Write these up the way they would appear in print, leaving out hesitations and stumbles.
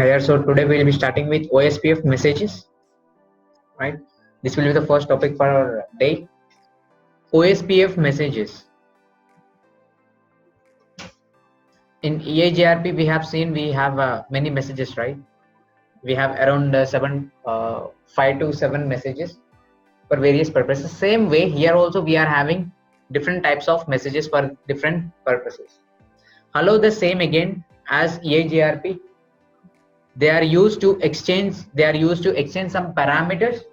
Here, so today we will be starting with Ospf messages, right? This will be the first topic for our day. Ospf messages. In EIGRP, we have seen we have many messages, right? We have around 5 to 7 messages for various purposes. Same way, here also we are having different types of messages for different purposes. Hello, the same again as EIGRP. They are used to exchange some parameters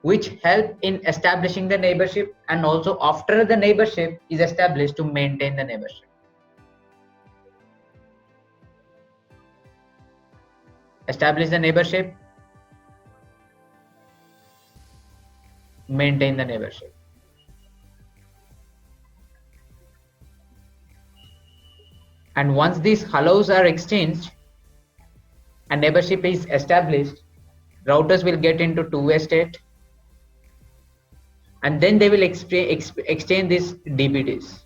which help in establishing the neighborship, and also after the neighborship is established, to maintain the neighborship. Establish the neighborship, maintain the neighborship. And once these hellos are exchanged and neighborship is established, routers will get into two-way state, and then they will exchange these DBDs,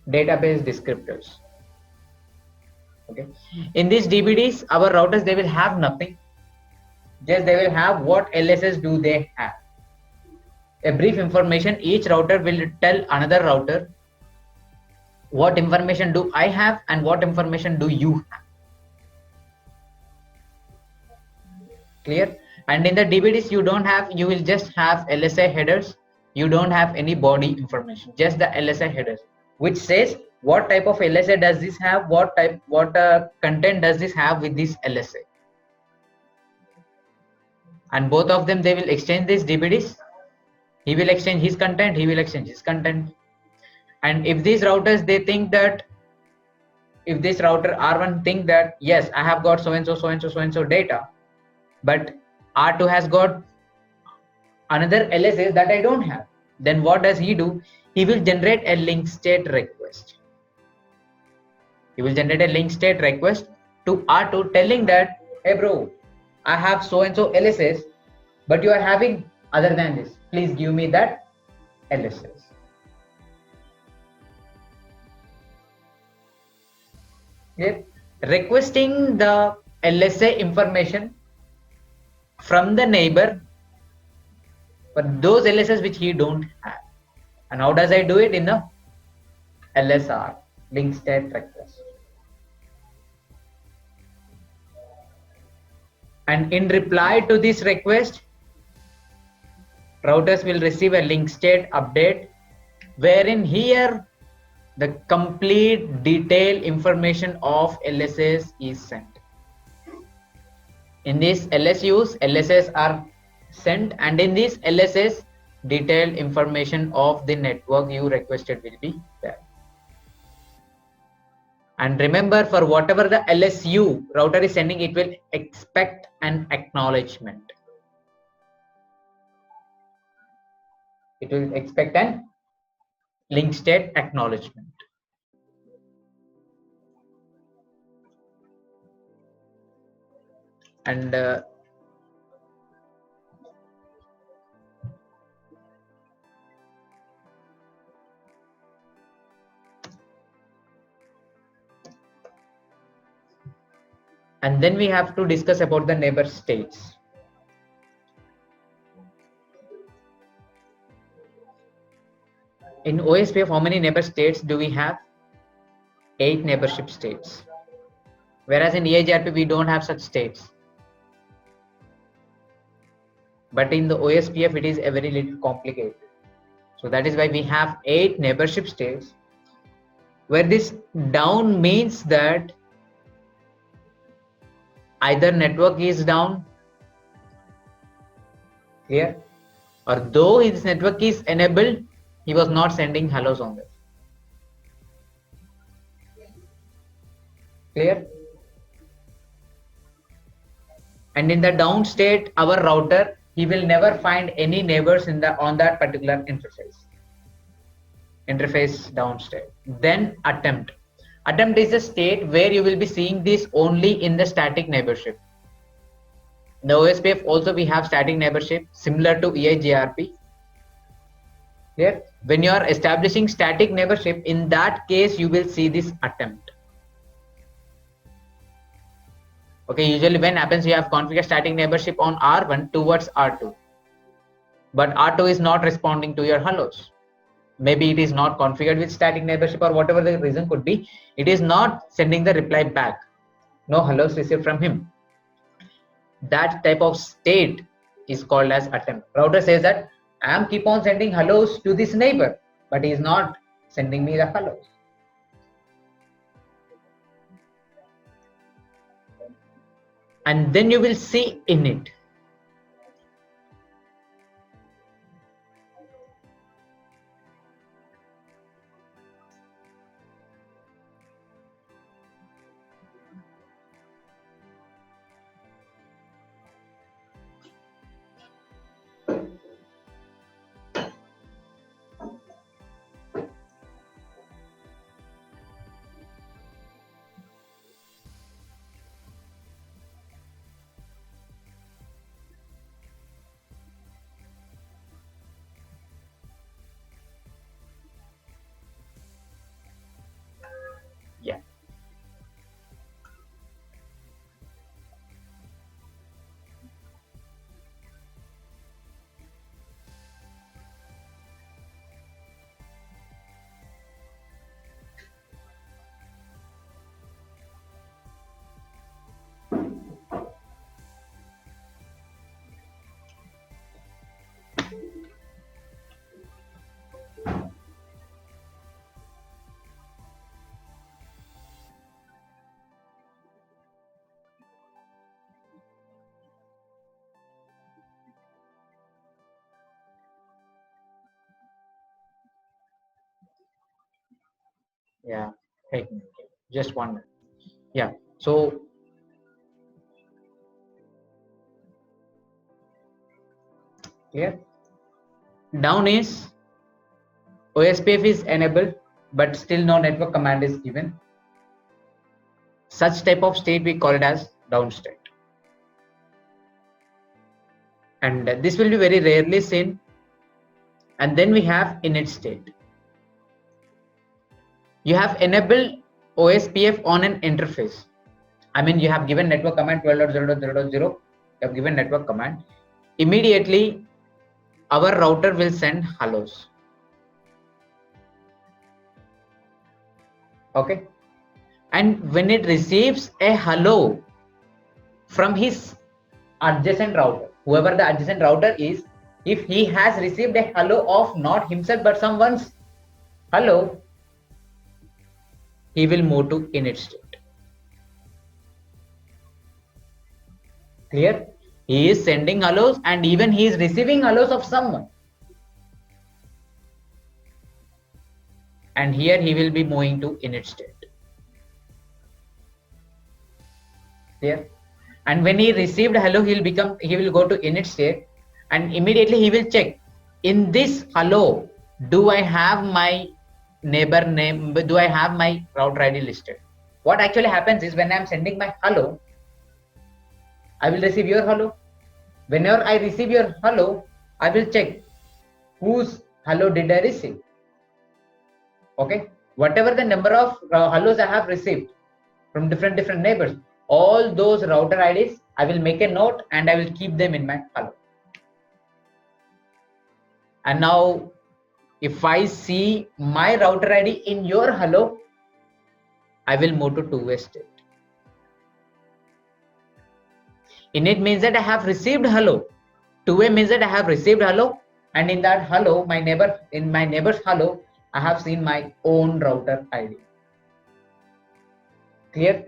database descriptors. Okay, in these DBDs, our routers, they will have nothing, just they will have what LSS do they have, a brief information. Each router will tell another router what information do I have and what information do you have. Clear? And in the DBDs, you will just have LSA headers. You don't have any body information, just the LSA headers, which says what type of LSA does this have, what content does this have with this LSA. And both of them, they will exchange these DBDs. He will exchange his content, he will exchange his content. And if these routers, they think that, if this router R1 think that, yes, I have got so and so data, but R2 has got another LSA that I don't have, then what does he do? He will generate a link state request. He will generate a link state request to R2 telling that, hey bro, I have so and so LSS, but you are having other than this. Please give me that LSS. Yeah. Requesting the LSA information from the neighbor for those LSS which he don't have. And how does I do it? In the LSR, link state request. And in reply to this request, routers will receive a link state update, wherein here the complete detailed information of LSS is sent. In these LSUs, LSS are sent, and in this LSS, detailed information of the network you requested will be there. And remember, for whatever the LSU router is sending, it will expect an acknowledgement. It will expect an link state acknowledgement. And then we have to discuss about the neighbor states. In Ospf, how many neighbor states do we have? 8 neighborship states. Whereas in EIGRP, we don't have such states. But in the Ospf, it is a very little complicated. So that is why we have 8 neighborship states, where this down means that either network is down here, or though his network is enabled, he was not sending hellos on this. Clear? And in the down state, our router, he will never find any neighbors on that particular interface down state. Then attempt is a state where you will be seeing this only in the static neighborship. In the Ospf also, we have static neighborship similar to EIGRP. Here, when you are establishing static neighborship, in that case you will see this attempt. Okay, usually when happens, you have configured static neighborship on R1 towards R2, but R2 is not responding to your hellos. Maybe it is not configured with static neighborship, or whatever the reason could be, it is not sending the reply back. No hellos received from him. That type of state is called as attempt. Router says that I am keep on sending hellos to this neighbor, but he is not sending me the hellos. And then you will see init. Yeah. Yeah. Hey, just 1 minute. Yeah. So here down is Ospf is enabled, but still no network command is given. Such type of state we call it as down state. And this will be very rarely seen. And then we have init state. You have enabled Ospf on an interface. I mean, you have given network command 12.0.0.0. You have given network command. Immediately, our router will send hellos. Okay. And when it receives a hello from his adjacent router, whoever the adjacent router is, if he has received a hello of not himself but someone's hello, he will move to init state. Clear? He is sending hellos and even he is receiving hellos of someone. And here he will be moving to init state. Clear? And when he received hello, he will go to init state, and immediately he will check in this hello, do I have my neighbor name, do I have my router ID listed? What actually happens is when I am sending my hello, I will receive your hello. Whenever I receive your hello, I will check whose hello did I receive. Okay, whatever the number of hellos I have received from different neighbors, all those router IDs, I will make a note and I will keep them in my hello. And now if I see my router ID in your hello, I will move to two-way state. Init means that I have received hello. Two-way means that I have received hello, and in that hello, in my neighbor's hello, I have seen my own router ID. Clear?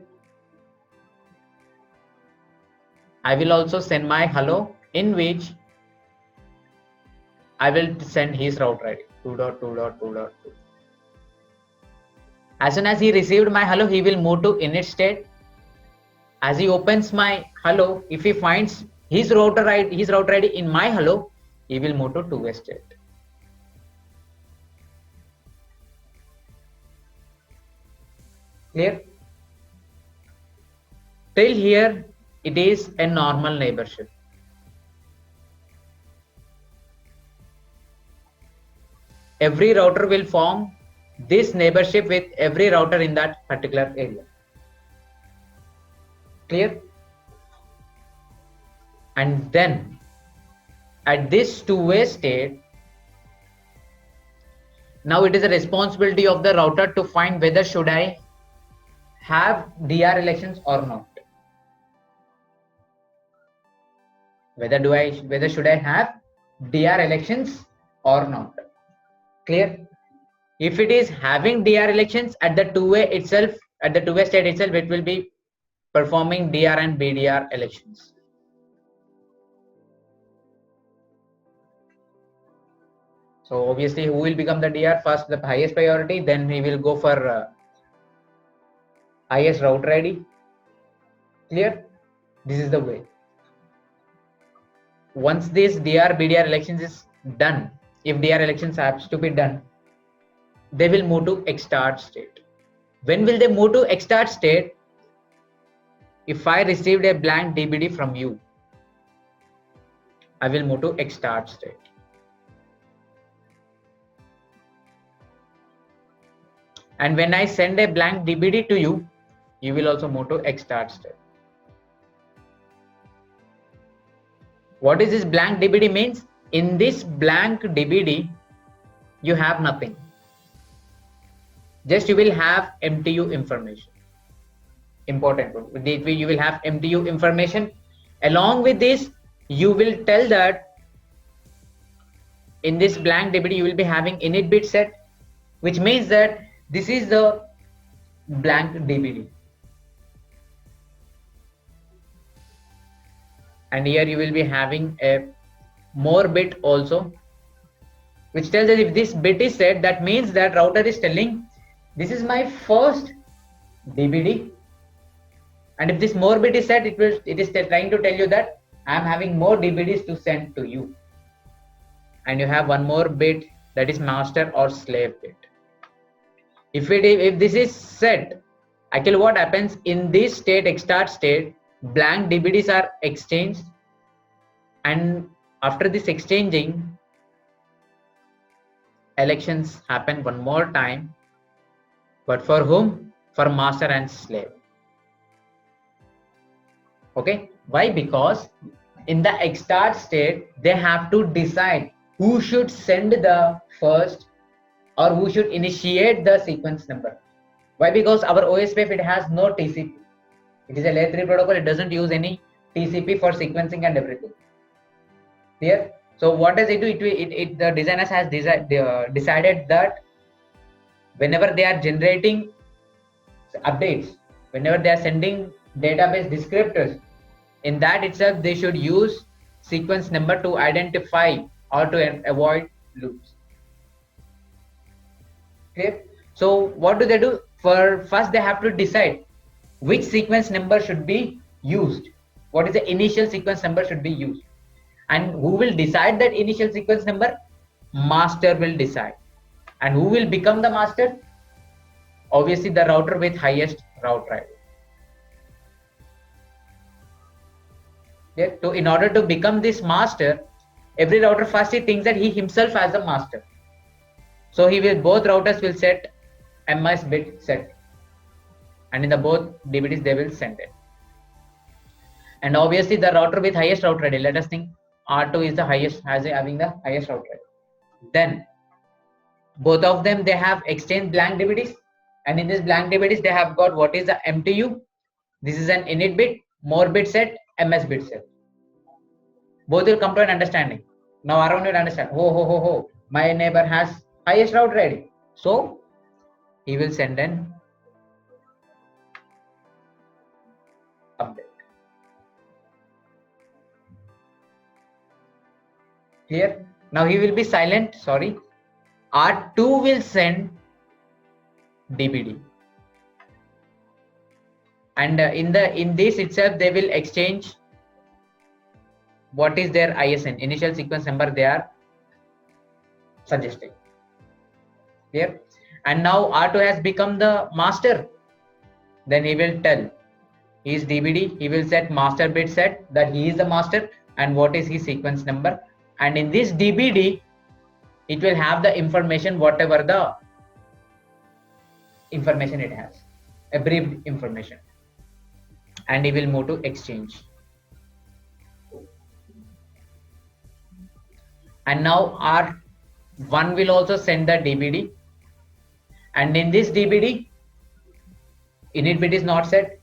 I will also send my hello, in which I will send his router ID 2.2.2.2. As soon as he received my hello, he will move to init state. As he opens my hello, if he finds his router ID in my hello, he will move to two-way state. Clear? Till here, it is a normal neighborship. Every router will form this neighborship with every router in that particular area. Clear? And then at this two-way state, now it is a responsibility of the router to find whether should I have DR elections or not. Whether should I have DR elections or not. Clear? If it is having DR elections at the two-way itself, at the two-way state itself, it will be performing DR and BDR elections. So obviously, who will become the DR first? The highest priority. Then we will go for highest router ID. Clear? This is the way. Once this DR BDR elections is done, if DR elections have to be done, they will move to Xstart state. When will they move to Xstart state? If I received a blank DBD from you, I will move to Xstart state. And when I send a blank DBD to you, you will also move to Xstart state. What is this blank DBD means? In this blank DBD, you have nothing. Just you will have MTU information. Important. You will have MTU information. Along with this, you will tell that in this blank DBD, you will be having init bit set, which means that this is the blank DBD. And here you will be having a more bit also, which tells us if this bit is set, that means that router is telling this is my first DBD. And if this more bit is set, it is trying to tell you that I am having more DBDs to send to you. And you have one more bit, that is master or slave bit. If this is set, actually what happens in this state, Xstart state, blank DBDs are exchanged, and after this exchanging, elections happen one more time, but for whom? For master and slave. Okay, why? Because in the Xstart state, they have to decide who should send the first or who should initiate the sequence number. Why? Because our Ospf, it has no TCP. It is a layer 3 protocol. It doesn't use any TCP for sequencing and everything. Clear? So what does it do? The designers has decided that whenever they are generating updates, whenever they are sending database descriptors, in that itself they should use sequence number to identify or to avoid loops. Okay. So what do? First they have to decide which sequence number should be used. What is the initial sequence number should be used? And who will decide that initial sequence number? Master will decide. And who will become the master? Obviously the router with highest route ID. Yeah. So in order to become this master, every router first he thinks that he himself as a master. So both routers will set MS bit set, and in the both DBDs they will send it. And obviously the router with highest route ID, let us think R2 is the highest, having the highest route ID. Then both of them, they have exchanged blank DBDs, and in this blank DBDs they have got what is the MTU. This is an init bit, more bit set, MS bit set. Both will come to an understanding. Now R1 will understand, my neighbor has highest route ID, so he will send an update. Clear? Now he will be silent. Sorry, R2 will send DBD, and in this itself they will exchange what is their ISN, initial sequence number they are suggesting. Clear? And now R2 has become the master. Then he will tell his DBD, he will set master bit set that he is the master and what is his sequence number. And in this DBD, it will have the information, whatever the information it has, a brief information, and he will move to exchange. and now R1 will also send the DBD, and in this DBD init bit is not set.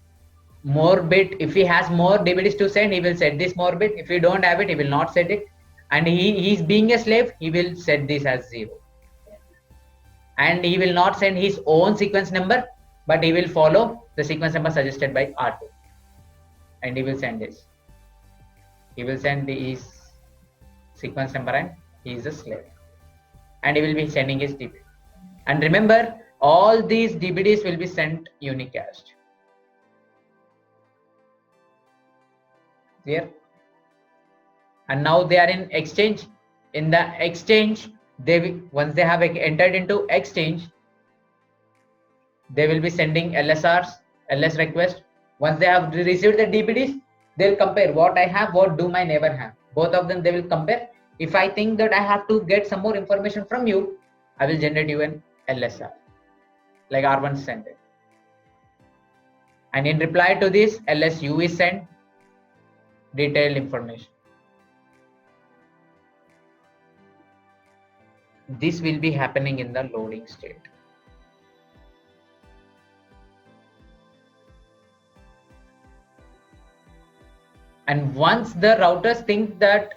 More bit, if he has more DBDs to send, he will set this more bit. If you don't have it, he will not set it, and he's being a slave, he will set this as 0, and he will not send his own sequence number, but he will follow the sequence number suggested by R2, and he will send this. He will send his sequence number, and he is a slave, and he will be sending his DBD. And remember, all these DBDs will be sent unicast. Clear? And now they are in exchange. In the exchange, once they have entered into exchange, they will be sending LSRs, LS request. Once they have received the DBDs, they'll compare what I have, what do my neighbor have. Both of them they will compare. If I think that I have to get some more information from you, I will generate you an LSR, like R1 sent it. And in reply to this, LSU is sent detailed information. This will be happening in the loading state. And once the routers think that,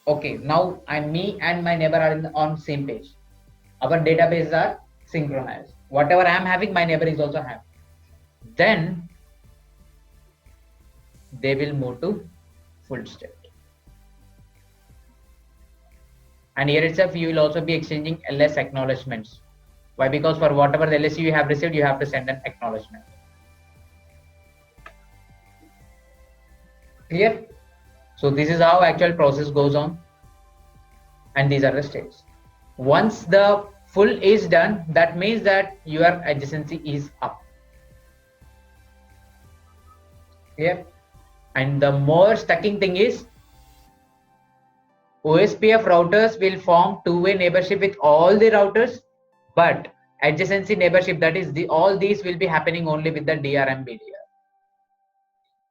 okay, now me and my neighbor are on same page, our databases are synchronized, whatever I am having, my neighbor is also having, then they will move to full state. And here itself, you will also be exchanging LS acknowledgements. Why? Because for whatever the LSU you have received, you have to send an acknowledgement. Clear? So this is how actual process goes on, and these are the states. Once the full is done, that means that your adjacency is up. Clear? And the more stacking thing is, OSPF routers will form two-way neighborship with all the routers, but adjacency neighborship, that is all these will be happening only with the DRM BDR.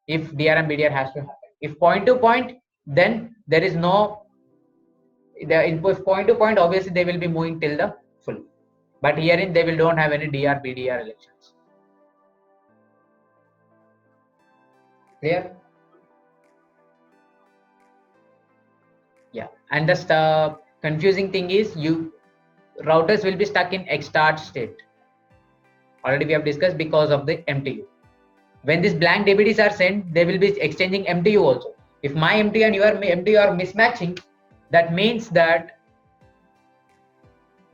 If DRM BDR has to happen. If point to point, then there is no, if point to point, obviously they will be moving till the full. But herein they will don't have any DR BDR elections. Clear? Yeah. And the confusing thing is, routers will be stuck in XStart state. Already we have discussed, because of the MTU. When these blank DBDs are sent, they will be exchanging MTU also. If my MTU and your MTU are mismatching, that means that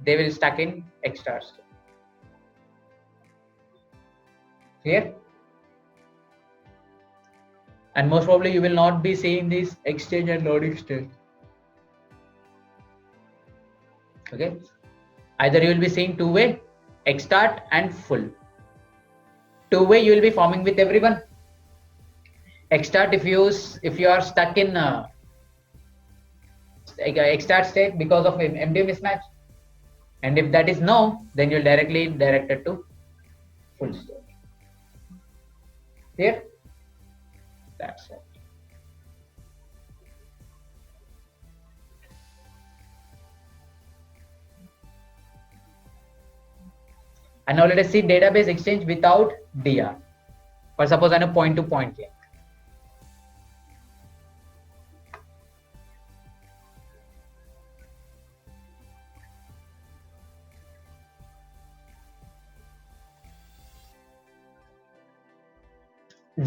they will stuck in XStart state. Clear? And most probably you will not be seeing this exchange and loading state. Okay, either you will be seeing two-way, XStart and full. Two-way you will be forming with everyone. XStart, if you are stuck in XStart state because of MTU mismatch, and if that is no, then you'll directly directed to full state. Clear? That's it. And now let us see database exchange without DR. For suppose on a point-to-point link.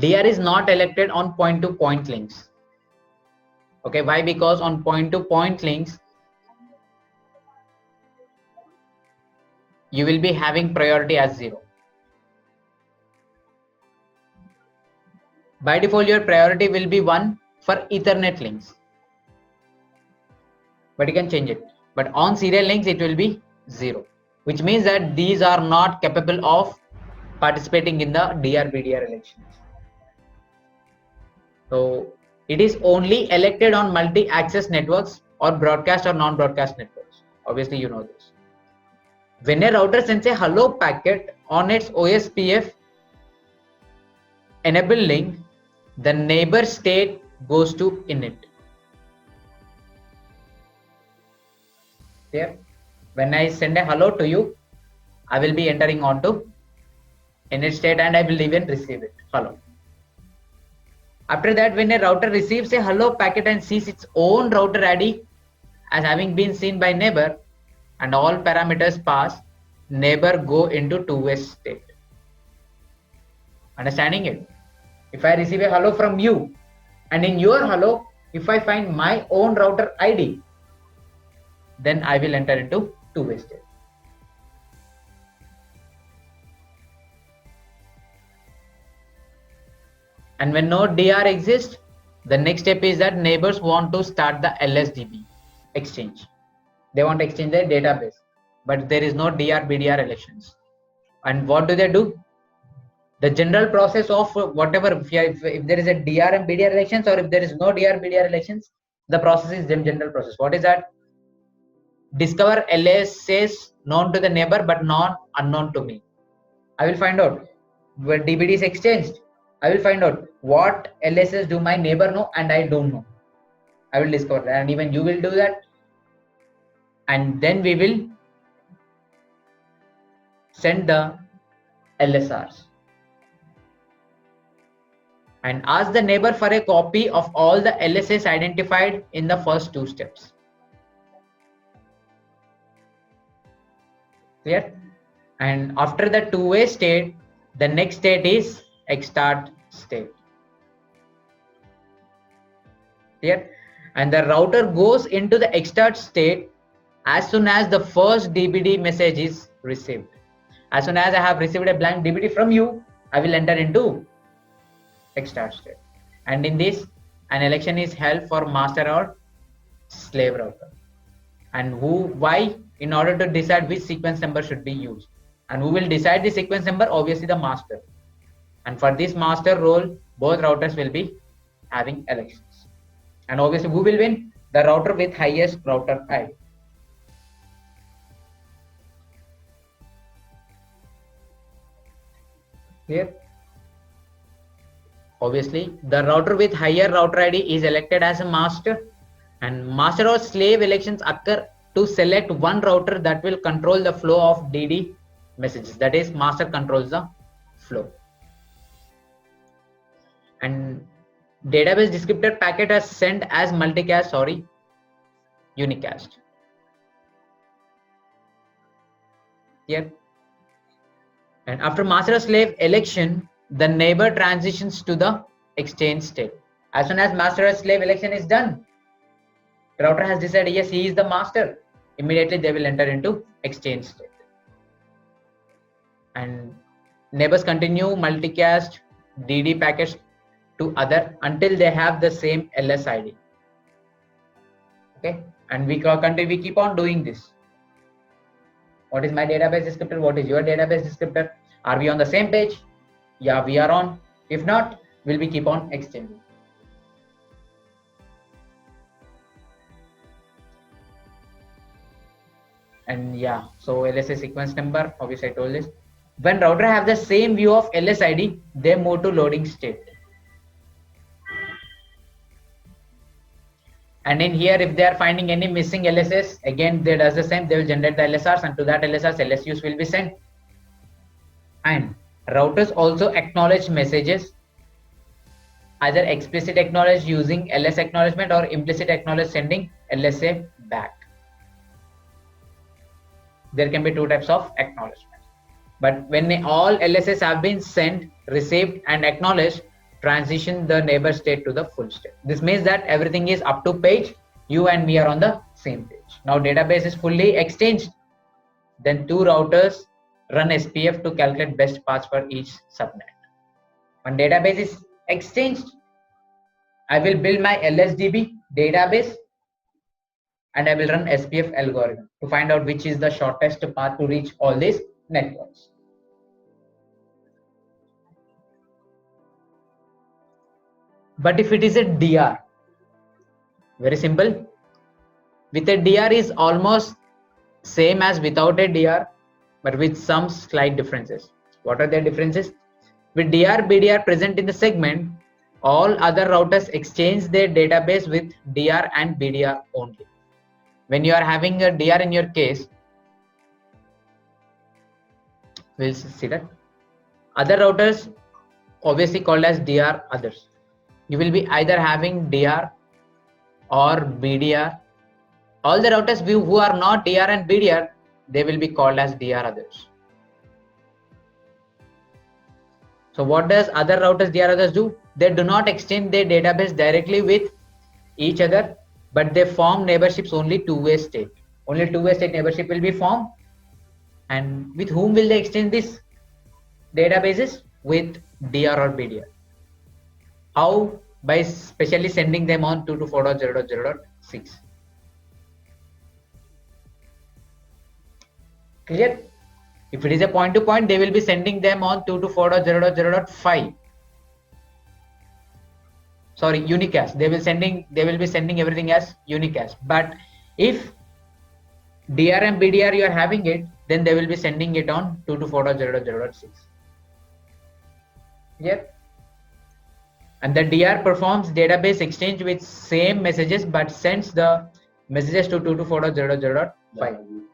DR is not elected on point-to-point links. Okay, why? Because on point-to-point links, you will be having priority as 0. By default, your priority will be 1 for Ethernet links, but you can change it. But on serial links, it will be 0, which means that these are not capable of participating in the DR-BDR elections. So it is only elected on multi-access networks or broadcast or non-broadcast networks. Obviously, you know this. When a router sends a hello packet on its OSPF enable link, the neighbor state goes to init. Here, when I send a hello to you, I will be entering onto init state and I will even receive it, hello. After that, when a router receives a hello packet and sees its own router ID as having been seen by neighbor and all parameters pass, neighbor go into two-way state. Understanding it? If I receive a hello from you and in your hello, if I find my own router ID, then I will enter into two-way state. And when no DR exists, the next step is that neighbors want to start the LSDB exchange. They want to exchange their database, but there is no DR BDR elections. And what do? The general process of whatever, if there is a DR and BDR elections, or if there is no DR BDR elections, the process is the general process. What is that? Discover LSS known to the neighbor but not unknown to me. I will find out where DBD is exchanged. I will find out what LSS do my neighbor know and I don't know. I will discover that, and even you will do that. And then we will send the LSRs and ask the neighbor for a copy of all the LSS identified in the first two steps. Clear? And after the two-way state, the next state is exstart state. Clear? And the router goes into the exstart state as soon as the first DBD message is received. As soon as I have received a blank DBD from you, I will enter into exstart state. And in this, an election is held for master or slave router. And why? In order to decide which sequence number should be used. And who will decide the sequence number? Obviously the master. And for this master role, both routers will be having elections. And obviously who will win? The router with highest router ID. Clear? Obviously, the router with higher router ID is elected as a master, and master or slave elections occur to select one router that will control the flow of DD messages. That is, master controls the flow. And database descriptor packet is sent as multicast, unicast. Here. And after master slave election, the neighbor transitions to the exchange state. As soon as master slave election is done, the router has decided yes, he is the master. Immediately they will enter into exchange state. And neighbors continue multicast DD packets to other until they have the same LS ID. Okay, and we keep on doing this. What is my database descriptor? What is your database descriptor? Are we on the same page? Yeah, we are on. If not, will we keep on exchanging? And yeah, so LSA sequence number, obviously I told this. When router have the same view of LS ID, they move to loading state. And in here, if they are finding any missing LSS, again they does the same. They will generate the LSRs, and to that LSRs, LSUs will be sent. And routers also acknowledge messages, either explicit acknowledge using LS acknowledgement or implicit acknowledge sending LSA back. There can be two types of acknowledgement. But when all LSS have been sent, received and acknowledged, transition the neighbor state to the full state. This means that everything is up to page. You and me are on the same page. Now database is fully exchanged. Then two routers run SPF to calculate best paths for each subnet. When database is exchanged, I will build my LSDB database and I will run SPF algorithm to find out which is the shortest path to reach all these networks. But if it is a DR, very simple. With a DR is almost same as without a DR, but with some slight differences. What are the differences? With DR, BDR present in the segment, all other routers exchange their database with DR and BDR only. when you are having a DR in your case, we'll see that other routers obviously called as DR others. You will be either having DR or BDR. All the routers who are not DR and BDR, they will be called as DR others. So what does other routers, DR others do? They do not exchange their database directly with each other, but they form neighborships only two-way state. Only two-way state neighborship will be formed. And with whom will they exchange this databases? With DR or BDR. How? By specially sending them on 224.0.0.6. Clear? If it is a point-to-point, they will be sending them on 224.0.0.5. Sorry, unicast. They will be sending everything as unicast. But if DR and BDR you are having it, then they will be sending it on 224.0.0.6. Yep. And the DR performs database exchange with same messages but sends the messages to 224.0.0.5.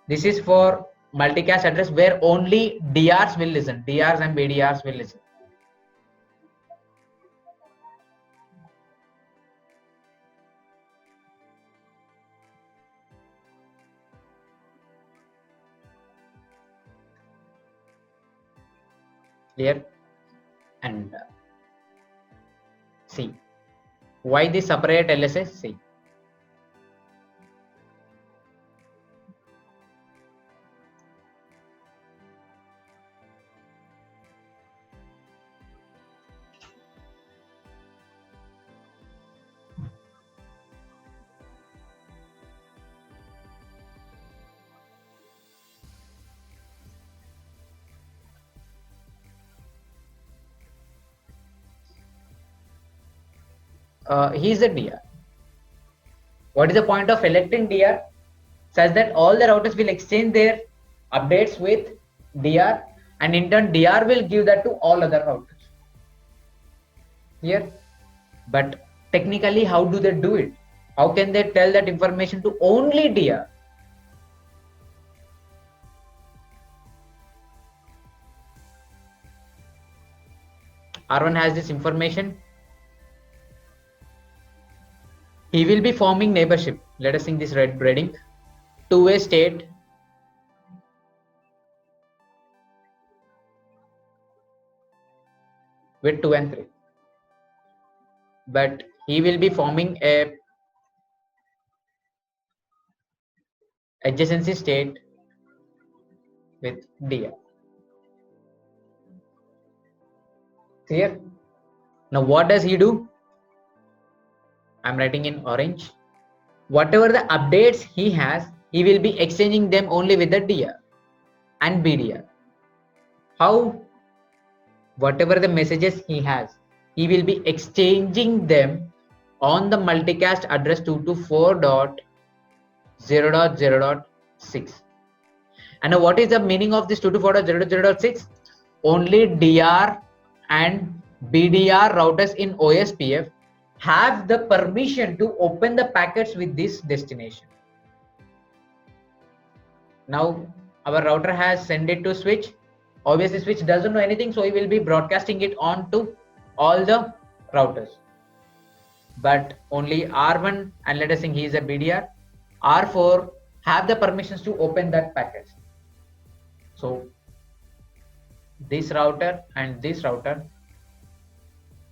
This is for multicast address where only DRs will listen. DRs and BDRs will listen. Clear? And see why this separate LSS. See, he is a DR. What is the point of electing DR? Such that all the routers will exchange their updates with DR, and in turn DR will give that to all other routers. Here, but technically, how do they do it? How can they tell that information to only DR? R1 has this information. He will be forming neighborship. Let us think this red breading. Two-way state. With 2 and 3. But he will be forming a adjacency state with DR. Clear? Now what does he do? I'm writing in orange. Whatever the updates he has, he will be exchanging them only with the DR and BDR. How? Whatever the messages he has, he will be exchanging them on the multicast address 224.0.0.6. And now what is the meaning of this 224.0.0.6? Only DR and BDR routers in Ospf have the permission to open the packets with this destination. Now our router has sent it to switch. Obviously switch doesn't know anything, so he will be broadcasting it on to all the routers. But only R1, and let us think he is a BDR, R4 have the permissions to open that packets. So this router and this router,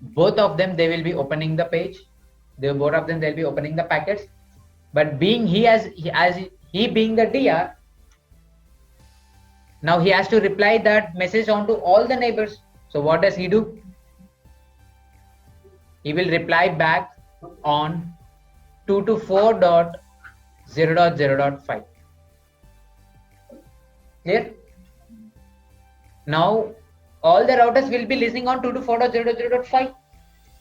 both of them, they will be opening the page. Both of them, they'll be opening the packets. But being he being the DR, now he has to reply that message onto all the neighbors. So what does he do? He will reply back on 224.0.0.5. Clear? Now all the routers will be listening on 224.0.0.5,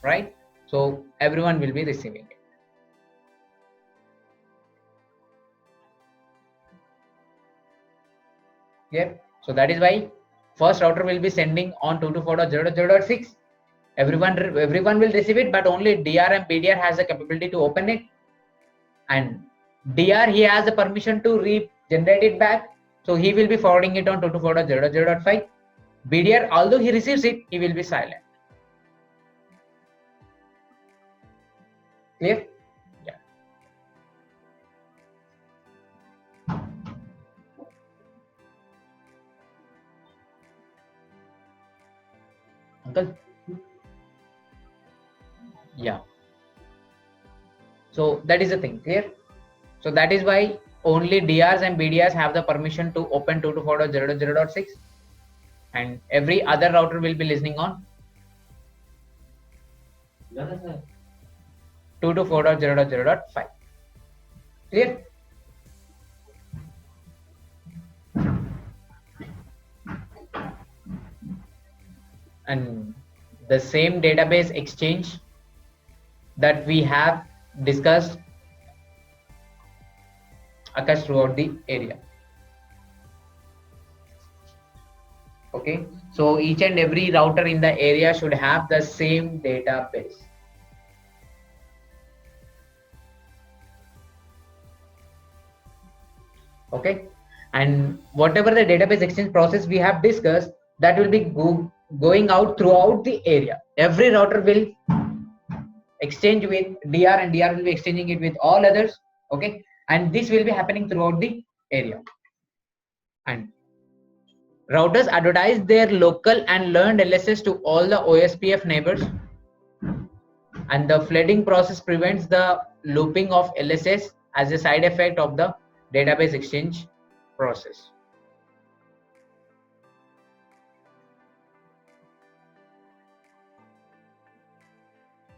right? So everyone will be receiving it. Yeah. So that is why first router will be sending on 224.0.0.6. Everyone will receive it, but only DR and BDR has the capability to open it. and DR he has the permission to regenerate it back, so he will be forwarding it on 224.0.0.5. BDR, although he receives it, he will be silent. Clear? Yeah. Uncle? Yeah. So that is the thing. Clear? So that is why only DRs and BDRs have the permission to open 224.0.0.6, and every other router will be listening on 224.0.0.5. Clear? And the same database exchange that we have discussed occurs throughout the area. Okay, so each and every router in the area should have the same database. Okay, and whatever the database exchange process we have discussed, that will be going out throughout the area. Every router will exchange with DR and DR will be exchanging it with all others. Okay, and this will be happening throughout the area. And routers advertise their local and learned LSS to all the Ospf neighbors, and the flooding process prevents the looping of LSS as a side effect of the database exchange process.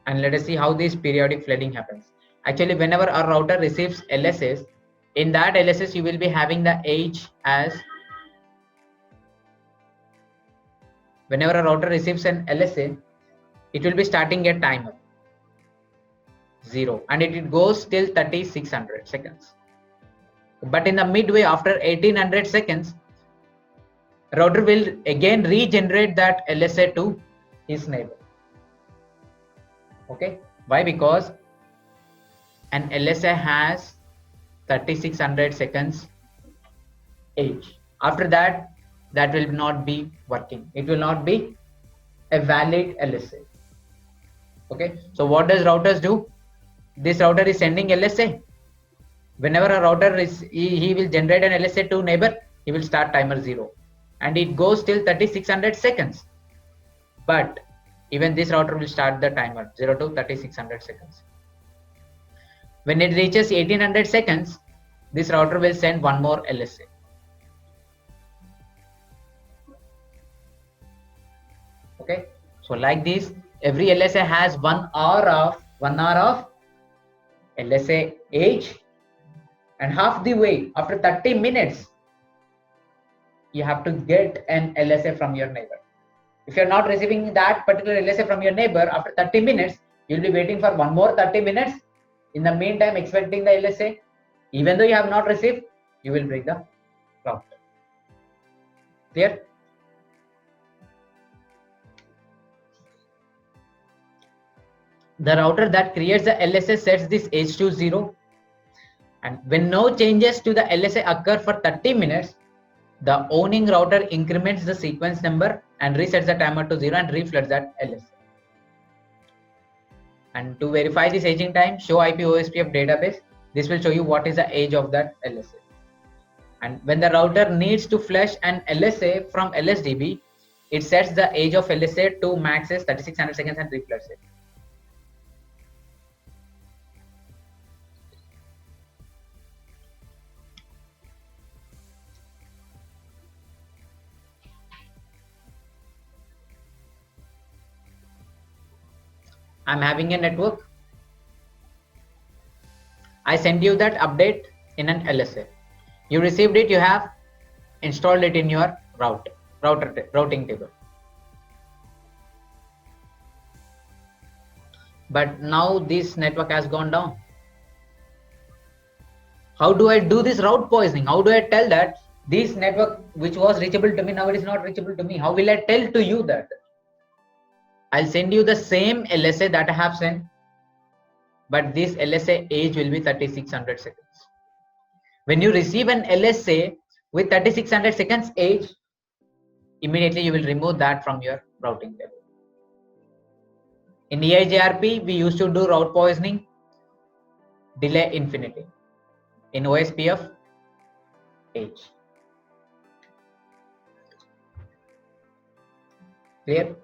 And let us see how this periodic flooding happens. Actually, whenever a router receives LSS, in that LSS you will be having the age as, whenever a router receives an LSA, it will be starting a timer 0 and it goes till 3600 seconds. But in the midway, after 1800 seconds, router will again regenerate that LSA to his neighbor. Okay, why? Because an LSA has 3600 seconds age. After that, that will not be working. It will not be a valid LSA. Okay, so what does routers do? This router is sending LSA. Whenever a router is, he will generate an LSA to neighbor, he will start timer 0 and it goes till 3600 seconds. But even this router will start the timer 0 to 3600 seconds. When it reaches 1800 seconds, this router will send one more LSA. Okay, so like this, every LSA has 1 hour of LSA age, and half the way, after 30 minutes, you have to get an LSA from your neighbor. If you're not receiving that particular LSA from your neighbor after 30 minutes, you'll be waiting for one more 30 minutes. In the meantime, expecting the LSA. Even though you have not received, you will break the router. Clear? The router that creates the LSA sets this age to 0. And when no changes to the LSA occur for 30 minutes, the owning router increments the sequence number and resets the timer to 0 and refloods that LSA. And to verify this aging time, show IP Ospf database. This will show you what is the age of that LSA. And when the router needs to flush an LSA from LSDB, it sets the age of LSA to max as 3600 seconds and refloods it. I'm having a network. I send you that update in an LSA. You received it, you have installed it in your routing table. But now this network has gone down. How do I do this route poisoning? How do I tell that this network which was reachable to me, now it is not reachable to me? How will I tell to you that? I'll send you the same LSA that I have sent. but this LSA age will be 3600 seconds. When you receive an LSA with 3600 seconds age, immediately you will remove that from your routing table. In EIGRP, we used to do route poisoning, delay infinity. In OSPF, age. Clear?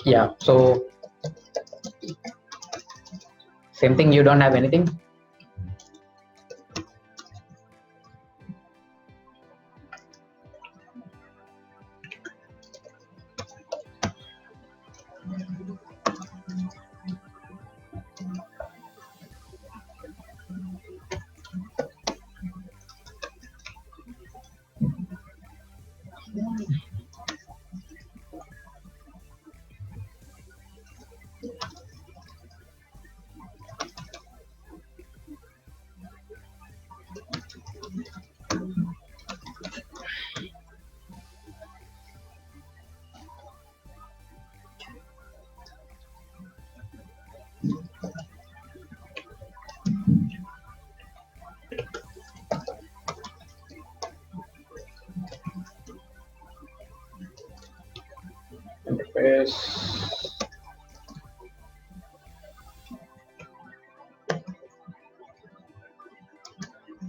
Yeah, so same thing, you don't have anything?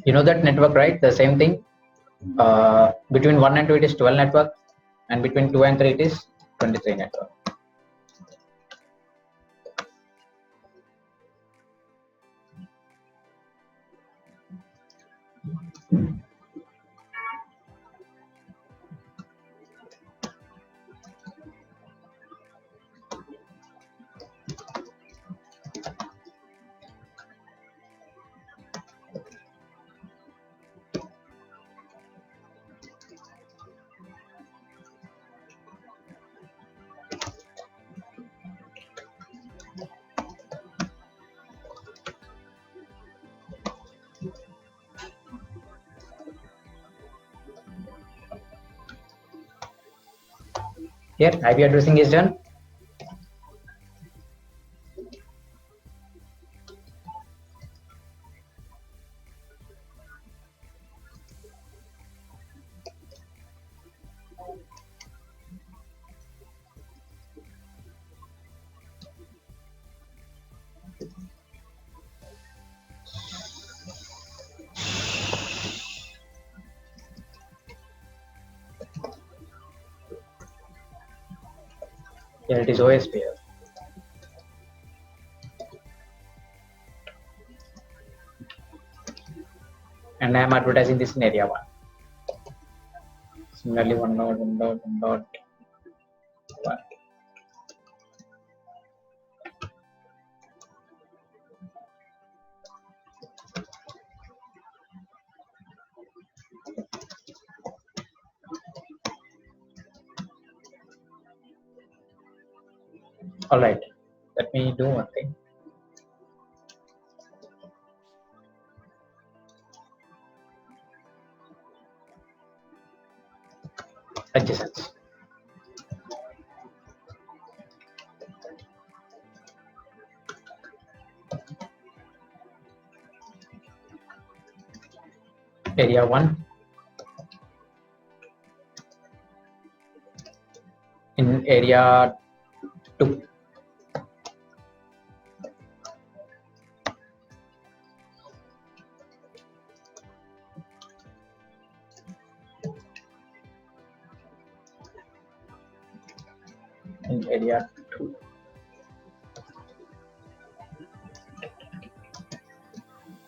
You know that network, right? The same thing. Between 1 and 2 it is 12 network, and between 2 and 3 it is 23 network. Here, IP addressing is done. Here it is OSPF. And I am advertising this in area 1. Similarly, 1.1.1.1. All right, let me do one thing. Adjacents. Area 1 in area 2. In area 2.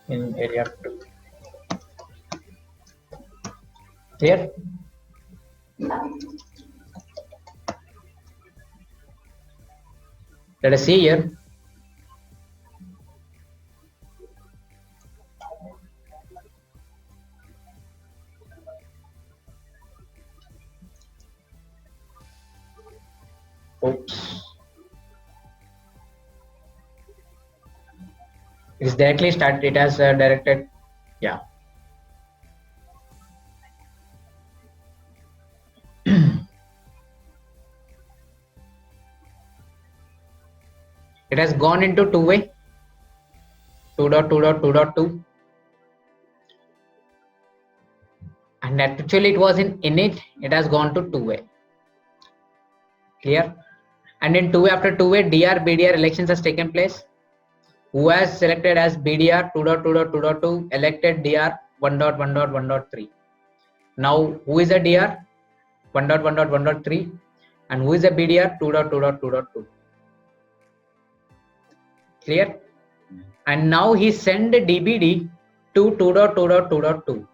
In area 2. Clear? Let us see here. Oops. It's directly start. It has directed. Yeah. It has gone into two-way. 2.2.2.2. And actually it was in init. It has gone to two-way. Clear? And in two-way, after two-way, DR, BDR elections has taken place. Who has selected as BDR 2.2.2.2 elected DR 1.1.1.3. Now who is a DR 1.1.1.3 and who is a BDR 2.2.2.2. Clear? And now he send DBD to 2.2.2.2.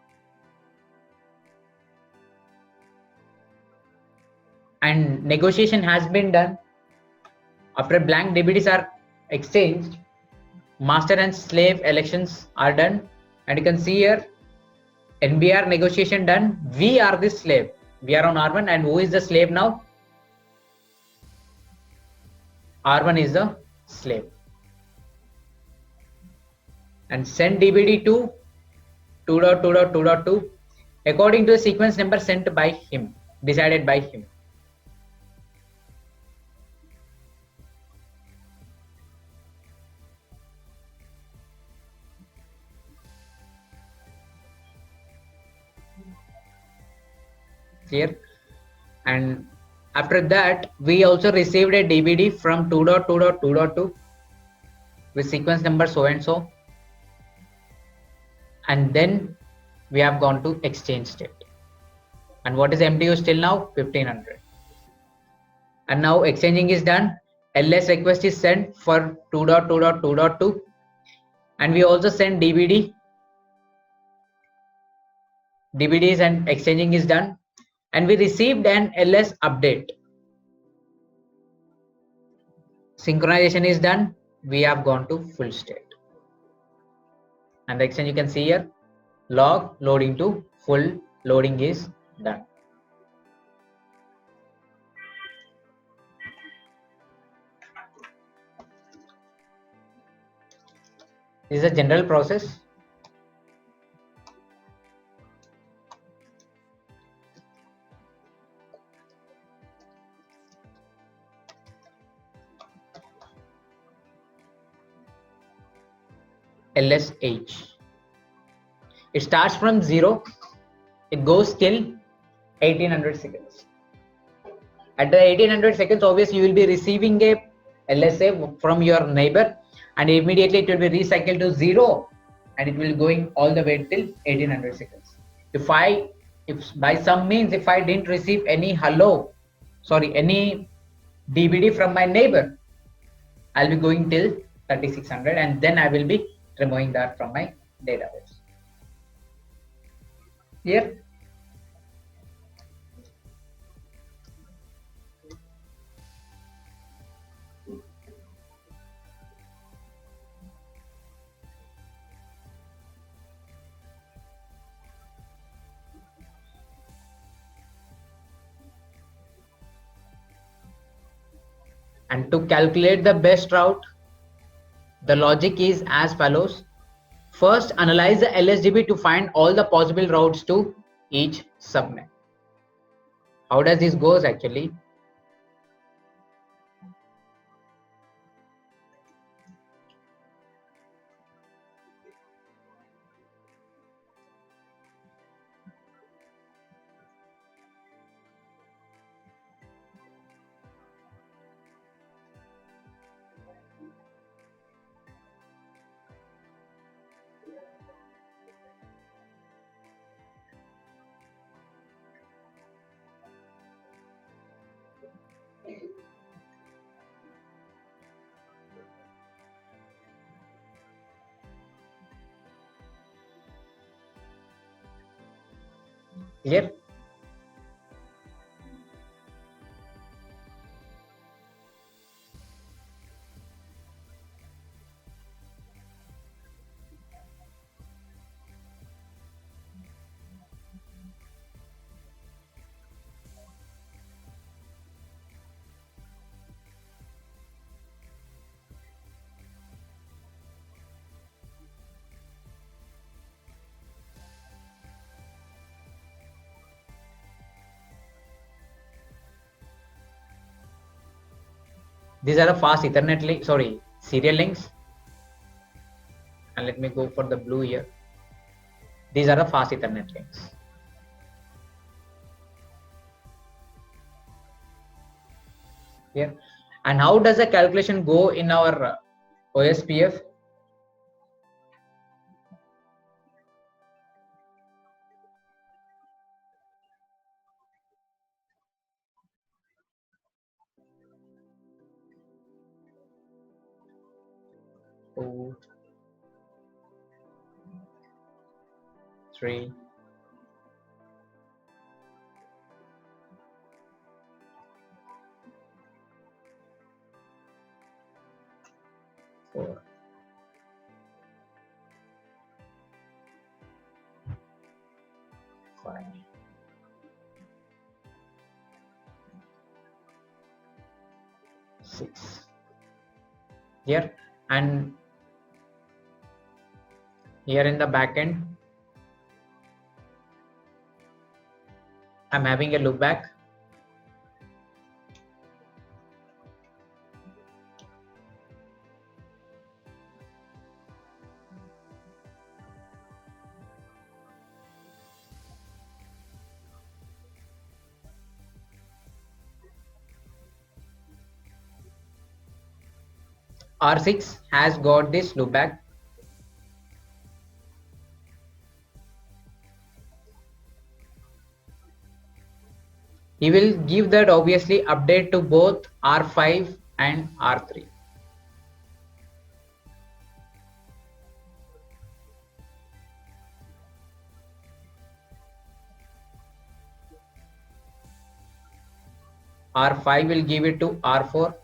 And negotiation has been done. After blank DBDs are exchanged, master and slave elections are done, and you can see here NBR negotiation done. We are the slave. We are on R1, and who is the slave now? R1 is the slave. And send DBD to 2.2.2.2 according to the sequence number sent by him, decided by him. Clear? And after that, we also received a DBD from 2.2.2.2 with sequence number so and so. And then we have gone to exchange state. And what is MTU still now? 1500. And now exchanging is done. LS request is sent for 2.2.2.2. And we also send DBD. DBDs and exchanging is done. And we received an LS update. Synchronization is done. We have gone to full state. And the exchange you can see here, log loading to full loading is done. This is a general process. LSH. It starts from 0. It goes till 1800 seconds. At the 1800 seconds, obviously you will be receiving a LSA from your neighbor, and immediately it will be recycled to 0, and it will going all the way till 1800 seconds. If by some means if I didn't receive any any DBD from my neighbor, I'll be going till 3600, and then I will be removing that from my database. Here. And to calculate the best route, the logic is as follows. First, analyze the LSDB to find all the possible routes to each subnet. How does this goes actually? Here. These are the fast Ethernet link, sorry, serial links. And let me go for the blue here. These are the fast Ethernet links. Here. And how does the calculation go in our OSPF? Two, 3, 4, 5, 6. Here, and here in the backend, I'm having a loopback. R6 has got this loopback. He will give that obviously update to both R5 and R3. R5 will give it to R4,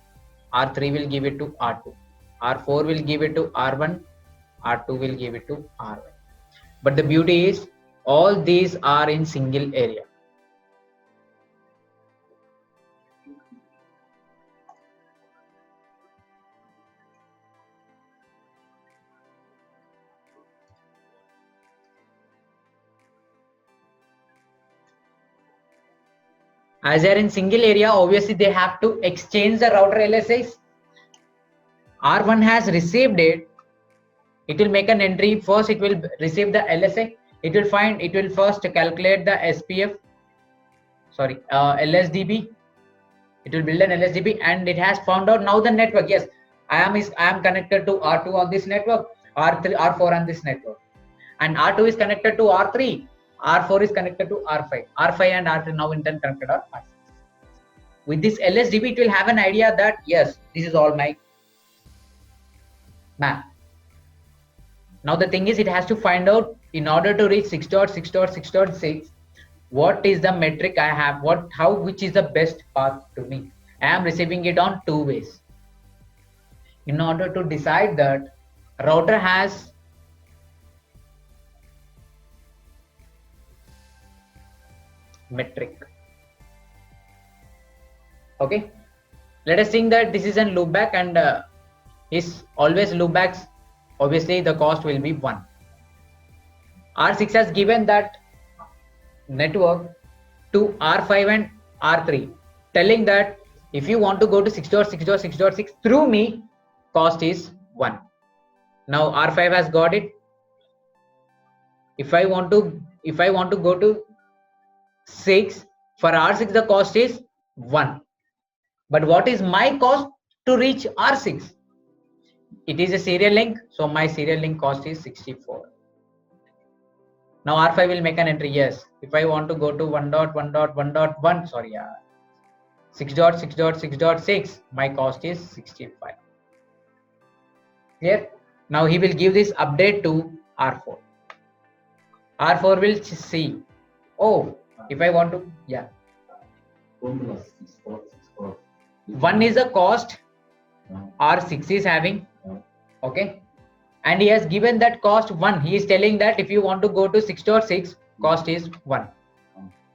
R3 will give it to R2, R4 will give it to R1, R2 will give it to R1. But the beauty is all these are in single area. As they are in single area, obviously they have to exchange the router LSIs. R1 has received it. It will make an entry. First, it will receive the LSA. It will first calculate the SPF. Sorry, LSDB. It will build an LSDB, and it has found out now the network. Yes, I am connected to R2 on this network, R3, R4 on this network, and R2 is connected to R3. R4 is connected to R5. R5 and R3 now in turn connected are R6. With this LSDB, it will have an idea that yes, this is all my map. Now the thing is, it has to find out in order to reach 6.6.6.6, what is the metric I have, which is the best path to me. I am receiving it on 2 ways. In order to decide that, router has metric. Okay, let us think that this is an loopback, and is always loopbacks. Obviously, the cost will be 1. R6 has given that network to R5 and R3, telling that if you want to go to 6.6.6.6 through me, cost is 1. Now R5 has got it. If I want to go to 6, for R6 the cost is 1. But what is my cost to reach R6? It is a serial link, so my serial link cost is 64. Now R5 will make an entry. Yes, if I want to go to 1.1.1.1, sorry, 6.6.6.6, my cost is 65. Clear? Now he will give this update to R4. R4 will see, oh, if I want to, yeah. 1 is the cost R6 is having, okay, and he has given that cost 1. He is telling that if you want to go to 6.6, cost is 1.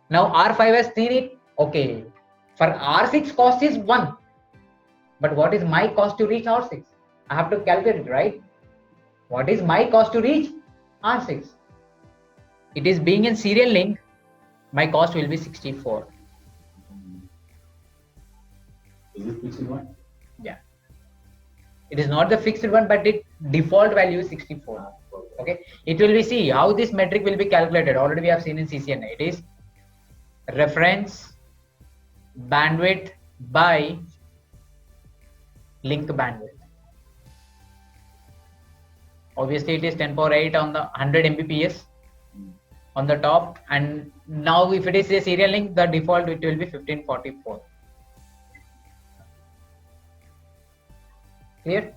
Now R5 has seen it, okay, for R6 cost is 1, but what is my cost to reach R6? I have to calculate it, right? What is my cost to reach R6? It is being in serial link, my cost will be 64. Is it 61? Yeah. It is not the fixed one, but it default value is 64. Okay, it will be, see how this metric will be calculated. Already we have seen in CCNA. It is reference bandwidth by link bandwidth. Obviously it is 10 power 8 on the 100 Mbps on the top, and now if it is a serial link, the default it will be 1544. Clear?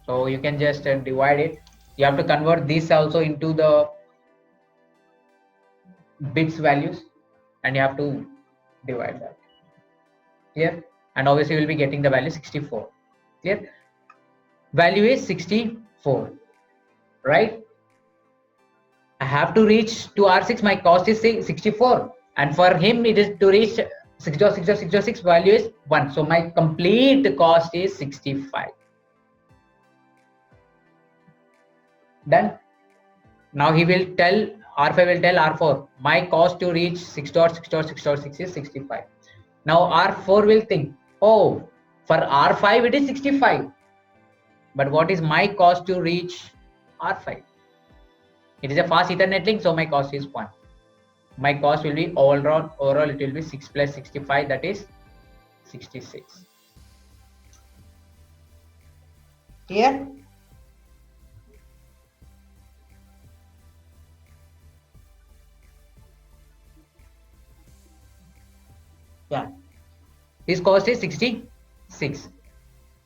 So you can just divide it. You have to convert this also into the bits values, and you have to divide that. Clear? And obviously you will be getting the value 64. Clear? Value is 64, right? I have to reach to R6, my cost is 64, and for him it is to reach 6.6.6.6, value is 1. So my complete cost is 65. Done. Now he will tell, R5 will tell R4, my cost to reach 6.6.6.6 is 65. Now R4 will think, oh, for R5 it is 65, but what is my cost to reach R5? It is a fast Ethernet link, so my cost is 1. My cost will be overall it will be 6 plus 65, that is 66. Clear? Yeah, his cost is 66.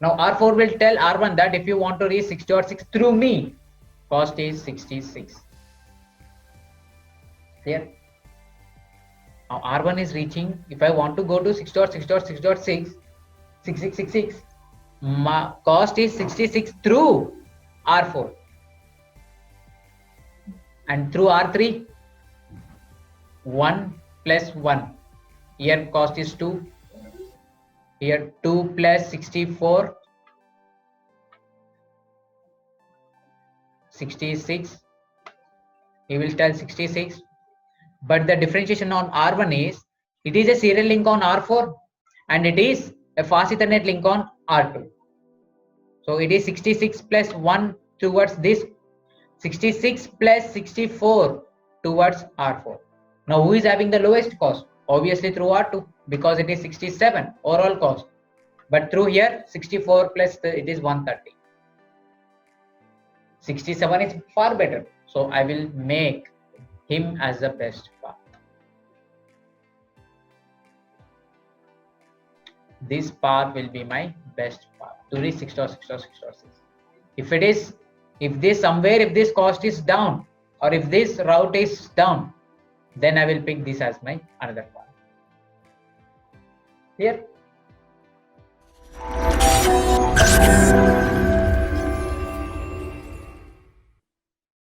Now R4 will tell R1 that if you want to reach 6.6 through me, cost is 66. Clear? Now R1 is reaching, if I want to go to 6.6.6.6, 6666, my cost is 66 through R4, and through R3, 1 plus 1. Here cost is 2. Here 2 plus 64, 66. He will tell 66. But the differentiation on R1 is, it is a serial link on R4 and it is a fast Ethernet link on R2. So it is 66 plus 1 towards this, 66 plus 64 towards R4. Now who is having the lowest cost? Obviously through R2, because it is 67 overall cost. But through here 64 plus it is 130. 67 is far better. So I will make him as the best path. This path will be my best path to reach 6.6.6.6. If it is, if this cost is down, or if this route is down, then I will pick this as my another path. Clear?